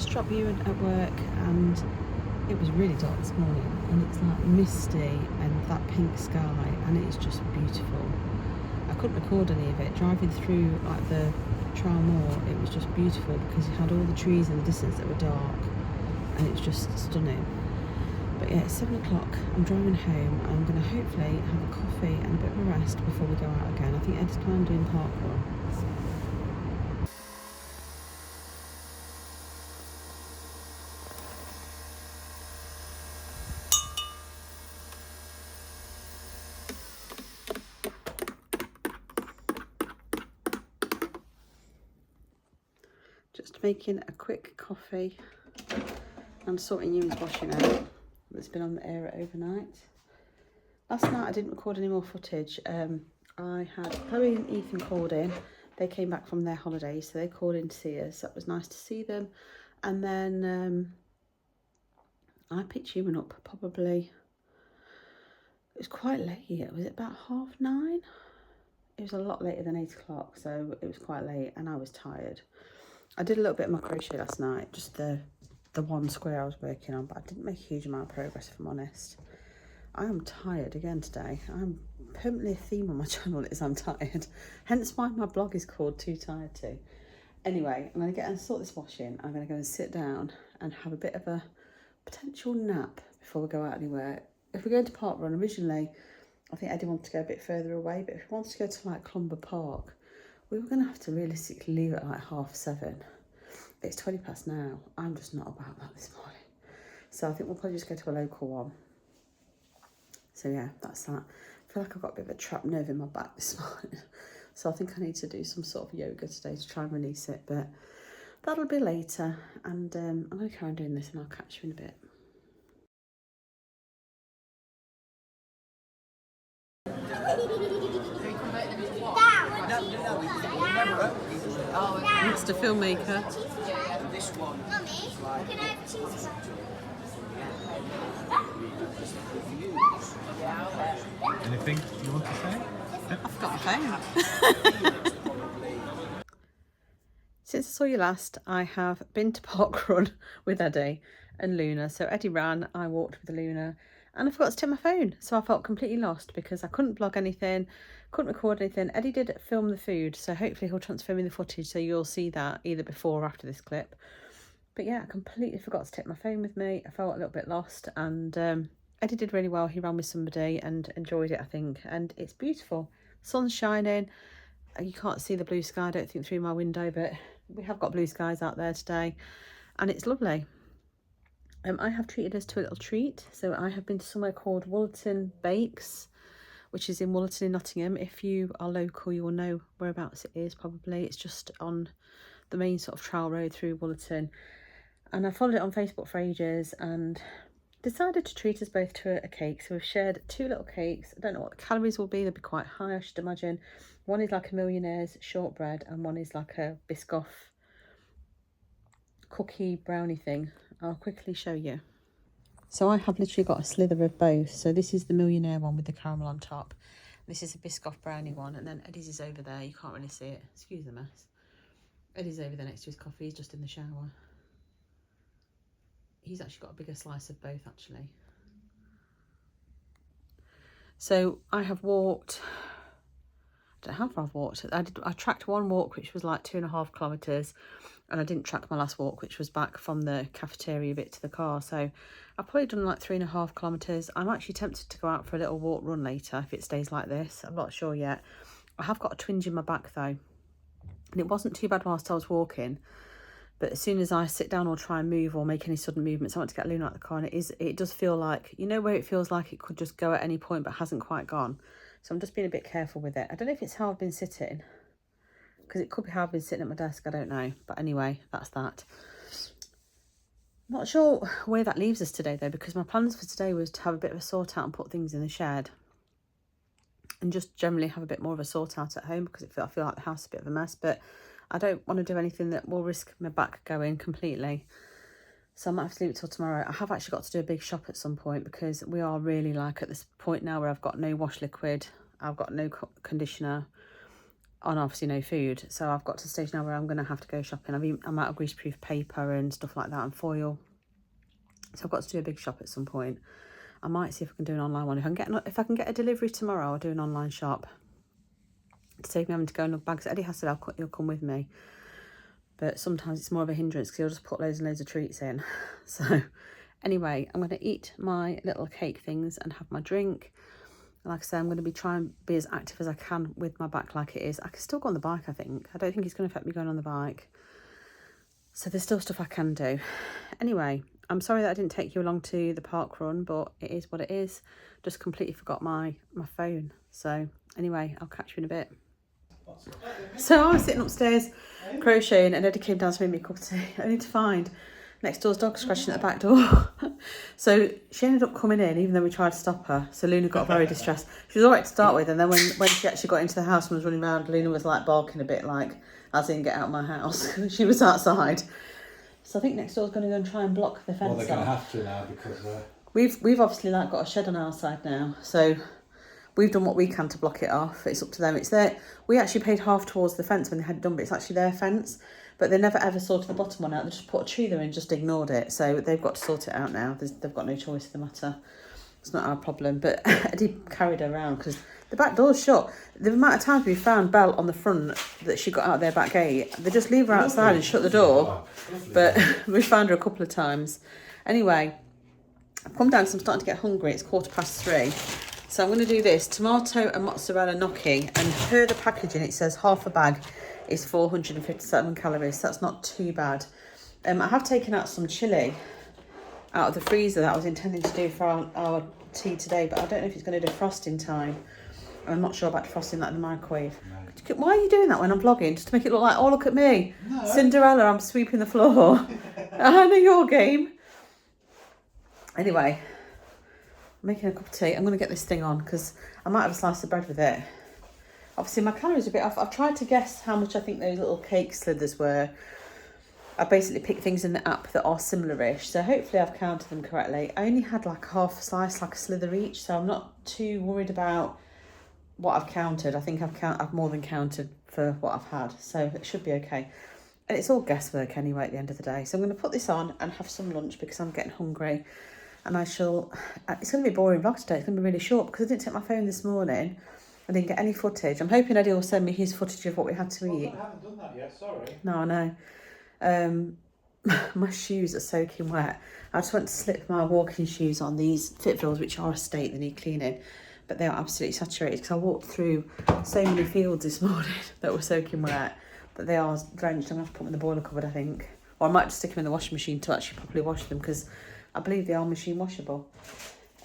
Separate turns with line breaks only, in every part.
just dropped you at work, and it was really dark this morning, and it's like misty and that pink sky, and it is just beautiful. I couldn't record any of it. Driving through like the Trial Moor, it was just beautiful because it had all the trees in the distance that were dark, and it was just stunning. But yeah, it's 7 o'clock. I'm driving home. I'm going to hopefully have a coffee and a bit of a rest before we go out again. I think Ed's planned doing park run. Just making a quick coffee and sorting Ewan's washing out that's been on the air overnight. Last night I didn't record any more footage. I had Chloe and Ethan called in. They came back from their holidays, so they called in to see us. That was nice to see them. And then I picked Ewan up probably, it was quite late. Was it about 9:30? It was a lot later than 8 o'clock, so it was quite late and I was tired. I did a little bit of my crochet last night, just the one square I was working on, but I didn't make a huge amount of progress, if I'm honest. I am tired again today. I'm permanently a theme on my channel is I'm tired. Hence why my blog is called Too Tired To. Anyway, I'm going to get and sort this washing. I'm going to go and sit down and have a bit of a potential nap before we go out anywhere. If we're going to park run, originally, I think Eddie wanted to go a bit further away, but if we wanted to go to like Clumber Park, we were going to have to realistically leave at like 7:30. It's 20 past now. I'm just not about that this morning. So I think we'll probably just go to a local one. So yeah, that's that. I feel like I've got a bit of a trapped nerve in my back this morning. So I think I need to do some sort of yoga today to try and release it. But that'll be later. And I'm going to carry on doing this and I'll catch you in a bit. Mr. Filmmaker.
Anything you want to say?
I've got my phone. Since I saw you last, I have been to park run with Eddie and Luna. So Eddie ran, I walked with Luna, and I forgot to take my phone. So I felt completely lost because I couldn't vlog anything, couldn't record anything. Eddie did film the food, so hopefully he'll transfer me the footage so you'll see that either before or after this clip. But yeah, I completely forgot to take my phone with me. I felt a little bit lost, and Eddie did really well. He ran with somebody and enjoyed it, I think, and it's beautiful. Sun's shining. You can't see the blue sky, I don't think, through my window, but we have got blue skies out there today, and it's lovely. I have treated us to a little treat. So I have been to somewhere called Woollerton Bakes, which is in Woollerton in Nottingham. If you are local, you will know whereabouts it is probably. It's just on the main sort of trail road through Woollerton. And I followed it on Facebook for ages and decided to treat us both to a cake. So we've shared 2 little cakes. I don't know what the calories will be. They'll be quite high, I should imagine. One is like a Millionaire's shortbread and one is like a Biscoff cookie brownie thing. I'll quickly show you. So I have literally got a slither of both. So this is the Millionaire one with the caramel on top. This is a Biscoff brownie one, and then Eddie's is over there. You can't really see it. Excuse the mess. Eddie's over there next to his coffee. He's just in the shower. He's actually got a bigger slice of both, actually. So I have walked, I don't know how far I've walked. I tracked one walk, which was like 2.5 kilometres, and I didn't track my last walk, which was back from the cafeteria bit to the car. So I've probably done like 3.5 kilometres. I'm actually tempted to go out for a little walk run later if it stays like this. I'm not sure yet. I have got a twinge in my back though, and it wasn't too bad whilst I was walking. But as soon as I sit down or try and move or make any sudden movements, I want to get Luna out of the car, and it does feel like, you know, where it feels like it could just go at any point but hasn't quite gone. So I'm just being a bit careful with it. I don't know if it's how I've been sitting, because it could be how I've been sitting at my desk, I don't know. But anyway, that's that. Not sure where that leaves us today though, because my plans for today was to have a bit of a sort out and put things in the shed. And just generally have a bit more of a sort out at home, because I feel like the house is a bit of a mess. But I don't want to do anything that will risk my back going completely. So I might have to leave it till tomorrow. I have actually got to do a big shop at some point, because we are really like at this point now where I've got no wash liquid, I've got no conditioner, on obviously no food. So I've got to the stage now where I'm going to have to go shopping. I'm out of greaseproof paper and stuff like that and foil. So I've got to do a big shop at some point. I might see if I can do an online one. If I can get a delivery tomorrow, I'll do an online shop to save me having to go and look bags. Eddie has said he'll come with me. But sometimes it's more of a hindrance because he'll just put loads and loads of treats in. So anyway, I'm going to eat my little cake things and have my drink. Like I say, I'm going to be trying to be as active as I can with my back like it is. I can still go on the bike, I think. I don't think it's going to affect me going on the bike. So there's still stuff I can do. Anyway, I'm sorry that I didn't take you along to the park run, but it is what it is. Just completely forgot my phone. So anyway, I'll catch you in a bit. So I was sitting upstairs crocheting and Eddie came down to make me a cup of tea. I need to find next door's dog scratching at the back door. So she ended up coming in even though we tried to stop her. So Luna got very distressed. She was all right to start with, and then when she actually got into the house and was running around, Luna was like barking a bit like, as in get out of my house. She was outside. So I think next door's going to go and try and block the fence.
Well, they're going to have to now because...
We've obviously like got a shed on our side now. So we've done what we can to block it off. It's up to them. It's their... We actually paid half towards the fence when they had it done, but it's actually their fence. But they never ever sorted the bottom one out. They just put a tree there and just ignored it. So they've got to sort it out now. They've got no choice in the matter. It's not our problem. But Eddie carried her around because the back door's shut. The amount of times we found Belle on the front that she got out their back gate, they just leave her outside and shut the door. But we found her a couple of times. Anyway, I've come down because I'm starting to get hungry. It's 3:15. So I'm going to do this tomato and mozzarella gnocchi. And per the packaging, it says half a bag is 457 calories. So that's not too bad. I have taken out some chilli out of the freezer that I was intending to do for our tea today, but I don't know if it's going to defrost in time. I'm not sure about defrosting that in the microwave. No. Why are you doing that when I'm vlogging? Just to make it look like, oh, look at me. No. Cinderella, I'm sweeping the floor. I know your game. Anyway, I'm making a cup of tea. I'm going to get this thing on because I might have a slice of bread with it. Obviously, my calories are a bit off. I've tried to guess how much I think those little cake slithers were. I basically picked things in the app that are similar-ish. So hopefully I've counted them correctly. I only had like half a slice, like a slither each. So I'm not too worried about what I've counted. I think I've more than counted for what I've had. So it should be okay. And it's all guesswork anyway at the end of the day. So I'm going to put this on and have some lunch because I'm getting hungry. And it's going to be a boring vlog today. It's going to be really short because I didn't take my phone this morning. I didn't get any footage. I'm hoping Eddie will send me his footage of what we had to eat.
I haven't done that yet, sorry.
No, I know. My shoes are soaking wet. I just went to slip my walking shoes on, these Fitvilles, which are a state, they need cleaning. But they are absolutely saturated because I walked through so many fields this morning that were soaking wet. But they are drenched. I'm going to have to put them in the boiler cupboard, I think. Or I might just stick them in the washing machine to actually properly wash them because I believe they are machine washable.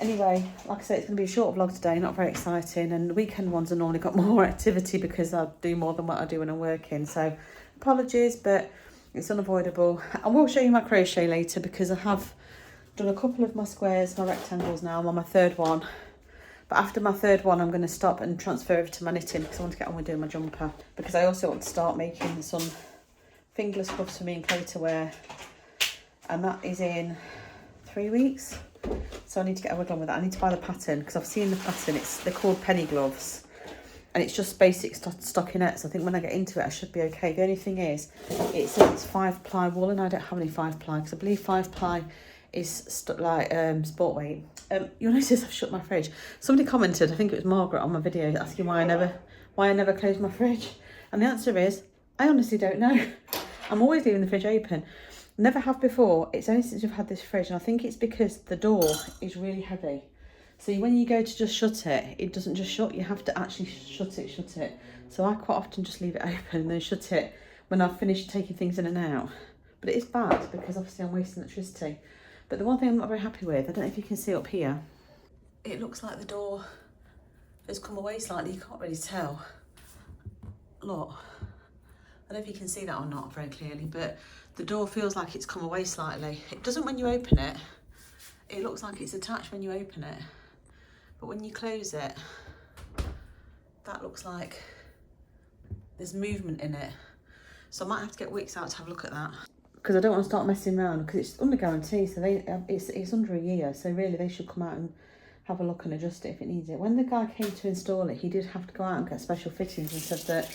Anyway, like I said, it's going to be a short vlog today, not very exciting. And the weekend ones have normally got more activity because I do more than what I do when I'm working. So apologies, but it's unavoidable. I will show you my crochet later because I have done a couple of my squares, my rectangles now. I'm on my third one. But after my third one, I'm going to stop and transfer over to my knitting because I want to get on with doing my jumper. Because I also want to start making some fingerless cuffs for me and Clay to wear. And that is in 3 weeks. So I need to get a wiggle on with that. I need to buy the pattern because I've seen the pattern. They're called penny gloves. And it's just basic stockinettes. I think when I get into it, I should be okay. The only thing is, it says it's 5-ply wool and I don't have any 5-ply because I believe 5-ply is sport weight. You'll notice I've shut my fridge. Somebody commented, I think it was Margaret on my video, asking why I never close my fridge. And the answer is, I honestly don't know. I'm always leaving the fridge open. Never have before. It's only since we've had this fridge, and I think it's because the door is really heavy. So when you go to just shut it, it doesn't just shut. You have to actually shut it. So I quite often just leave it open and then shut it when I've finished taking things in and out. But it is bad because obviously I'm wasting electricity. But the one thing I'm not very happy with, I don't know if you can see up here, it looks like the door has come away slightly. You can't really tell. Look. I don't know if you can see that or not very clearly, but the door feels like it's come away slightly. It doesn't when you open it. It looks like it's attached when you open it. But when you close it, that looks like there's movement in it. So I might have to get Wix out to have a look at that. Because I don't want to start messing around because it's under guarantee, so it's under a year. So really they should come out and have a look and adjust it if it needs it. When the guy came to install it, he did have to go out and get special fittings and said that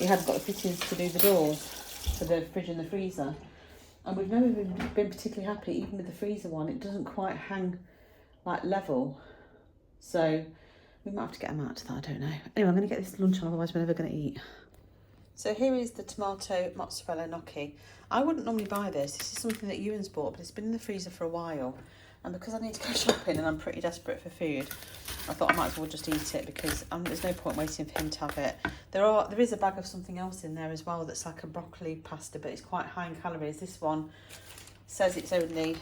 he had got the fittings to do the doors for the fridge and the freezer. And we've never been particularly happy, even with the freezer one. It doesn't quite hang like level. So we might have to get him out to that, I don't know. Anyway, I'm going to get this lunch on, otherwise we're never going to eat. So here is the tomato mozzarella gnocchi. I wouldn't normally buy this. This is something that Ewan's bought, but it's been in the freezer for a while. And because I need to go shopping and I'm pretty desperate for food, I thought I might as well just eat it because there's no point waiting for him to have it. There is a bag of something else in there as well that's like a broccoli pasta, but it's quite high in calories. This one says it's only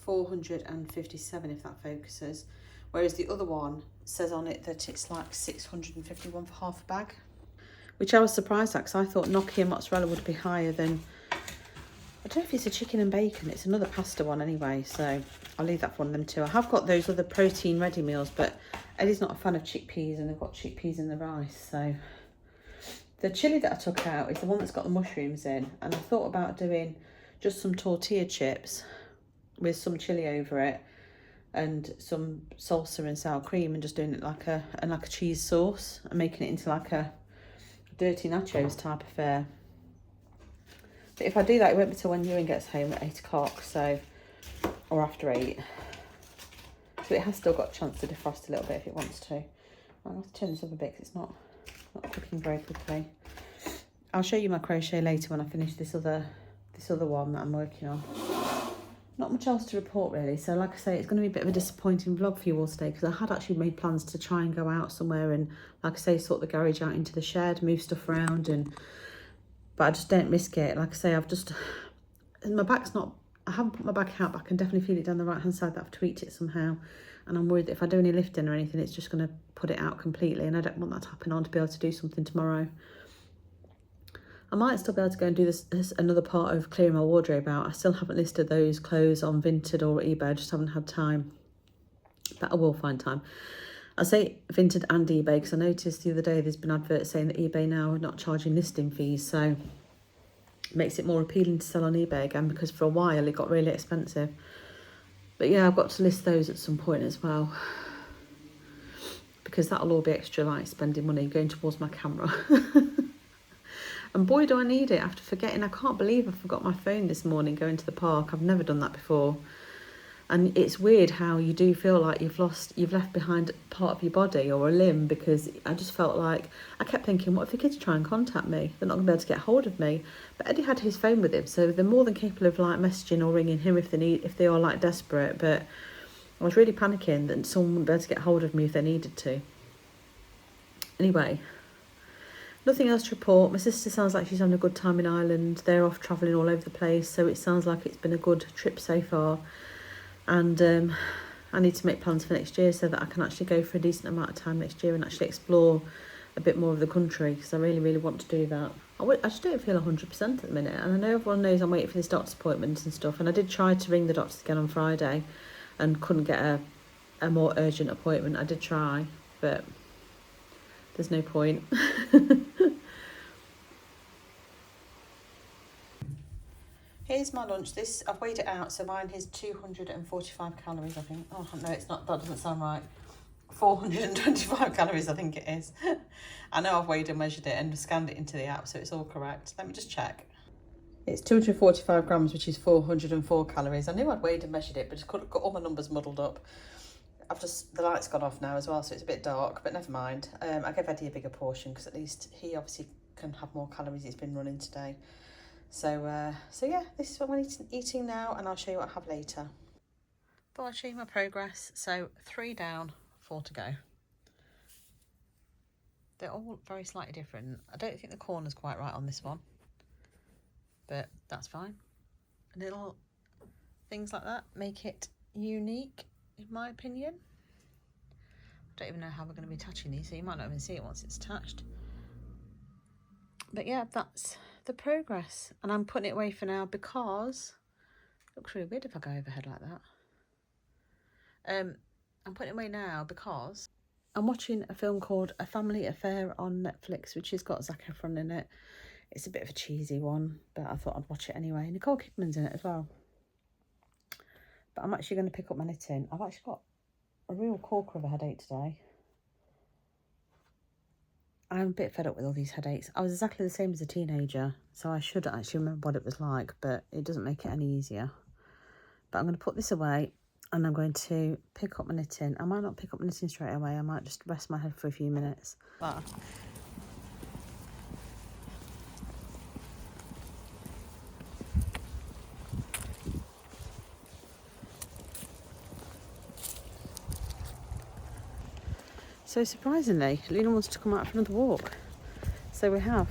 457 if that focuses, whereas the other one says on it that it's like 651 for half a bag, which I was surprised at because I thought gnocchi and mozzarella would be higher than, I don't know if it's a chicken and bacon, it's another pasta one anyway, so I'll leave that for one of them too. I have got those other protein ready meals, but Eddie's not a fan of chickpeas and they've got chickpeas in the rice. So the chilli that I took out is the one that's got the mushrooms in, and I thought about doing just some tortilla chips with some chilli over it and some salsa and sour cream and just doing it like a cheese sauce and making it into like a dirty nachos type affair. But if I do that, it won't be till when Ewan gets home at 8 o'clock, so, or after 8. So it has still got a chance to defrost a little bit if it wants to. I'll have to turn this up a bit because it's not cooking very quickly. I'll show you my crochet later when I finish this other one that I'm working on. Not much else to report really. So like I say, it's going to be a bit of a disappointing vlog for you all today because I had actually made plans to try and go out somewhere and, like I say, sort the garage out into the shed, move stuff around, but I just don't risk it. Like I say, my back's not, I haven't put my back out, but I can definitely feel it down the right hand side that I've tweaked it somehow. And I'm worried that if I do any lifting or anything, it's just going to put it out completely. And I don't want that to happen. I want to be able to do something tomorrow. I might still be able to go and do this another part of clearing my wardrobe out. I still haven't listed those clothes on Vinted or eBay. I just haven't had time. But I will find time. I say Vinted and eBay because I noticed the other day there's been adverts saying that eBay now are not charging listing fees. So it makes it more appealing to sell on eBay again because for a while it got really expensive. But yeah, I've got to list those at some point as well. Because that'll all be extra like spending money going towards my camera. And boy, do I need it after forgetting. I can't believe I forgot my phone this morning going to the park. I've never done that before. And it's weird how you do feel like you've left behind part of your body or a limb, because I just felt like, I kept thinking, what if the kids try and contact me? They're not going to be able to get hold of me. But Eddie had his phone with him, so they're more than capable of like messaging or ringing him if they are like desperate. But I was really panicking that someone wouldn't be able to get hold of me if they needed to. Anyway. Nothing else to report. My sister sounds like she's having a good time in Ireland. They're off travelling all over the place, so it sounds like it's been a good trip so far. And I need to make plans for next year so that I can actually go for a decent amount of time next year and actually explore a bit more of the country, because I really, really want to do that. I just don't feel 100% at the minute, and I know everyone knows I'm waiting for this doctor's appointment and stuff, and I did try to ring the doctors again on Friday and couldn't get a more urgent appointment. I did try, but there's no point. Here's my lunch. I've weighed it out, so mine is 245 calories, I think. Oh, no, it's not. That doesn't sound right. 425 calories, I think it is. I know I've weighed and measured it and scanned it into the app, so it's all correct. Let me just check. It's 245 grams, which is 404 calories. I knew I'd weighed and measured it, but just got all my numbers muddled up. The light's gone off now as well, so it's a bit dark, but never mind. I gave Eddie a bigger portion because at least he obviously can have more calories. He's been running today. So yeah, this is what I'm eating now, and I'll show you what I have later. But I'll show you my progress. So 3 down, 4 to go. They're all very slightly different. I don't think the corner's quite right on this one, but that's fine. Little things like that make it unique, in my opinion. I don't even know how we're going to be attaching these, so you might not even see it once it's attached. But yeah, that's the progress, and I'm putting it away for now because it looks really weird if I go overhead like that. I'm putting it away now because I'm watching a film called A Family Affair on Netflix, which has got Zac Efron in it. It's a bit of a cheesy one, but I thought I'd watch it anyway. Nicole Kidman's in it as well. But I'm actually going to pick up my knitting. I've actually got a real corker of a headache today. I'm a bit fed up with all these headaches. I was exactly the same as a teenager, so I should actually remember what it was like, but it doesn't make it any easier. But I'm going to put this away and I'm going to pick up my knitting. I might not pick up my knitting straight away. I might just rest my head for a few minutes. But so surprisingly, Luna wants to come out for another walk. So we have.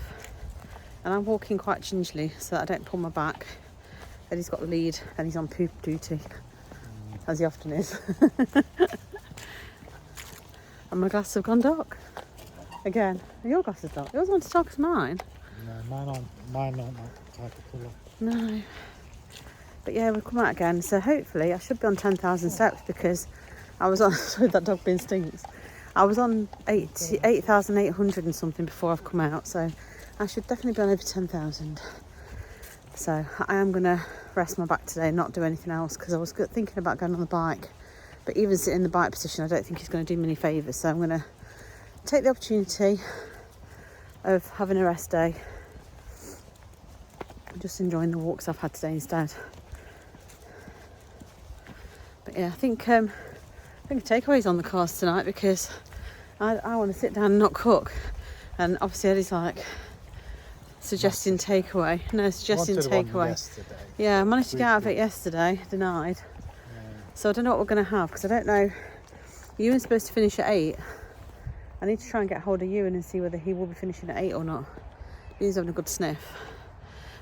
And I'm walking quite gingerly so that I don't pull my back. Eddie's got the lead and he's on poop duty, as he often is. And my glasses have gone dark. Again. Are your glasses dark? Yours aren't as dark as mine.
No, mine aren't that type of colour.
No. But yeah, we've come out again. So hopefully I should be on 10,000 steps because I was on, sorry, that dog being stinks. I was on 8,800 and something before I've come out. So I should definitely be on over 10,000. So I am going to rest my back today and not do anything else because I was thinking about going on the bike. But even sitting in the bike position, I don't think it's going to do me any favours. So I'm going to take the opportunity of having a rest day. Just enjoying the walks I've had today instead. But yeah, I think a takeaway's on the cards tonight because I want to sit down and not cook. And obviously Eddie's like suggesting takeaway. No, suggesting takeaway. Yeah, I managed to get out of it yesterday, denied. Yeah. So I don't know what we're going to have because I don't know. Ewan's supposed to finish at 8. I need to try and get hold of Ewan and see whether he will be finishing at 8 or not. He's having a good sniff.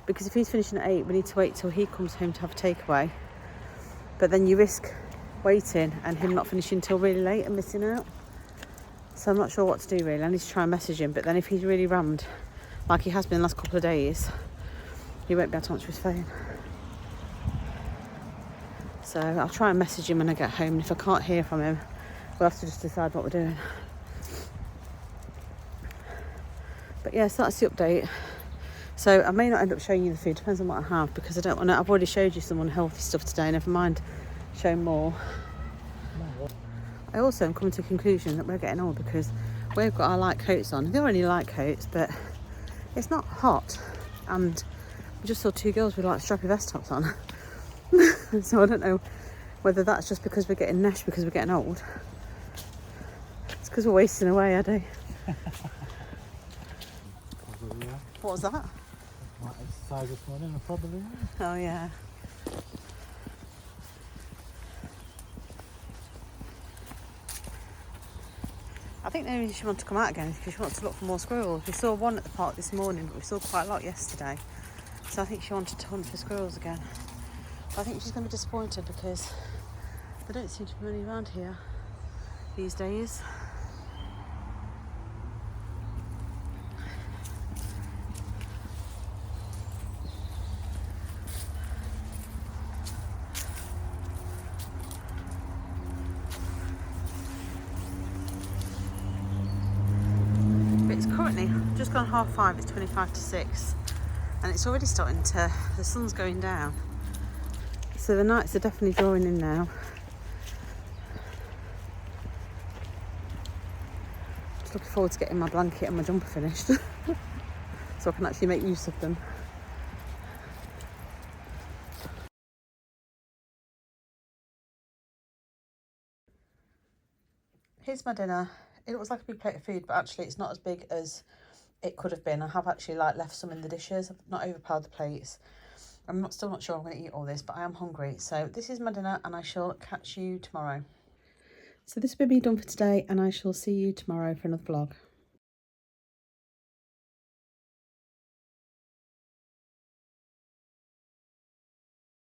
Because if he's finishing at 8, we need to wait till he comes home to have a takeaway. But then you risk waiting and him not finishing till really late and missing out. So I'm not sure what to do really. I need to try and message him. But then if he's really rammed, like he has been the last couple of days, he won't be able to answer his phone. So I'll try and message him when I get home. If I can't hear from him, we'll have to just decide what we're doing. But yeah, so that's the update. So I may not end up showing you the food, depends on what I have, because I don't want to. I've already showed you some unhealthy stuff today, never mind showing more. I also am coming to the conclusion that we're getting old because we've got our light coats on. They're only light coats, but it's not hot. And we just saw 2 girls with like strappy vest tops on. So I don't know whether that's just because we're getting nesh because we're getting old. It's because we're wasting away, Eddie. What was that?
My exercise this morning, probably.
Oh yeah. I think the only reason she wants to come out again is because she wants to look for more squirrels. We saw one at the park this morning, but we saw quite a lot yesterday. So I think she wanted to hunt for squirrels again. But I think she's going to be disappointed because there don't seem to be many around here these days. It's currently just gone 5:30, it's 25 to 6 and it's already starting to, the sun's going down, so the nights are definitely drawing in now. Just looking forward to getting my blanket and my jumper finished so I can actually make use of them. Here's my dinner. It looks like a big plate of food, but actually it's not as big as it could have been. I have actually left some in the dishes. I've not overpowered the plates. I'm still not sure I'm going to eat all this, but I am hungry. So this is my dinner and I shall catch you tomorrow. So this will be done for today and I shall see you tomorrow for another vlog.